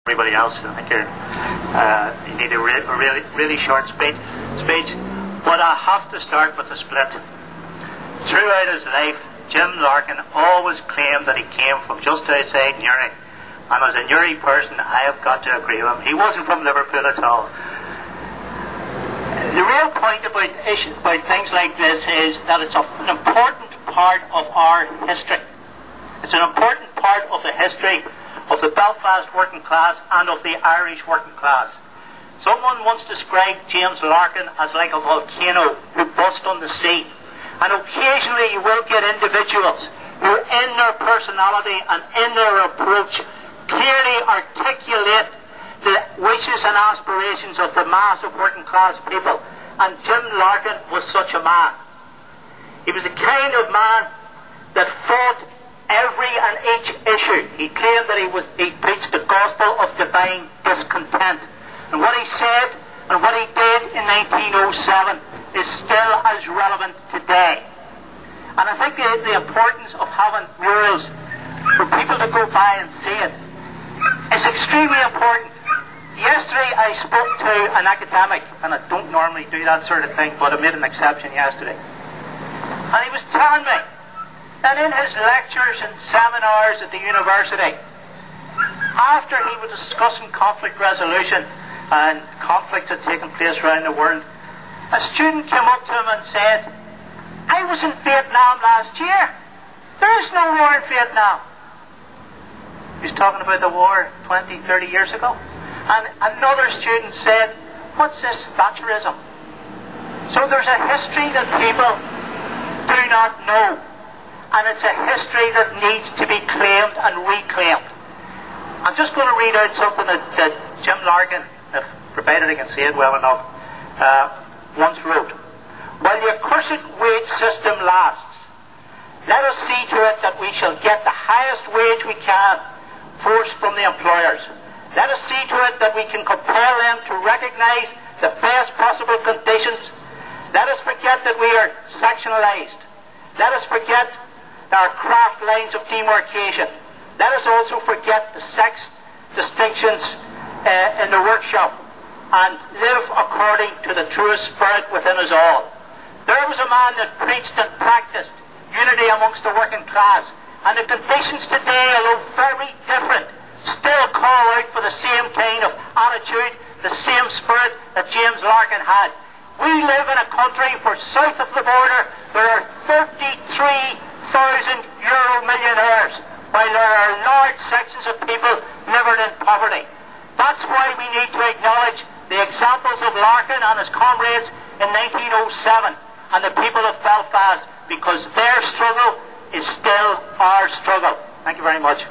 everybody else. I think you need a really short speech. But I have to start with the split. Throughout his life, Jim Larkin always claimed that he came from just outside Newry. And as a Newry person, I have got to agree with him. He wasn't from Liverpool at all. The real point about things like this is that it's an important part of our history. It's an important part of the history of the Belfast working class and of the Irish working class. Someone once described James Larkin as like a volcano who burst on the sea. And occasionally you will get individuals who in their personality and in their approach clearly articulate the wishes and aspirations of the mass of working class people. And Jim Larkin was such a man. He was the kind of man that fought every and each issue. He claimed that he preached the gospel of divine discontent. And what he said and what he did in 1907 is still as relevant today. And I think the importance of having murals for people to go by and see it is extremely important. Yesterday I spoke to an academic, and I don't normally do that sort of thing, but I made an exception yesterday. And he was telling me that in his lectures and seminars at the university, after he was discussing conflict resolution and conflicts had taken place around the world, a student came up to him and said, "I was in Vietnam last year. There is no war in Vietnam." He was talking about the war 20, 30 years ago. And another student said, "What's this Thatcherism?" So there's a history that people do not know. And it's a history that needs to be claimed and reclaimed. I'm just going to read out something that Jim Larkin, provided I can say it well enough, once wrote. "While the accursed wage system lasts, let us see to it that we shall get the highest wage we can forced from the employers. Let us see to it that we can compel them to recognize the best possible conditions. Let us forget that we are sectionalized. Let us forget our craft lines of demarcation. Let us also forget the sex distinctions in the workshop and live according to the truest spirit within us all." There was a man that preached and practiced unity amongst the working class, and the conditions today, although very different, still call out for the same kind of attitude, the same spirit that James Larkin had. We live in a country where south of the border there are 33,000 euro millionaires, while there are large sections of people living in poverty. That's why we need to acknowledge the examples of Larkin and his comrades in 1907 and the people of Belfast, because their struggle is still our struggle. Thank you very much.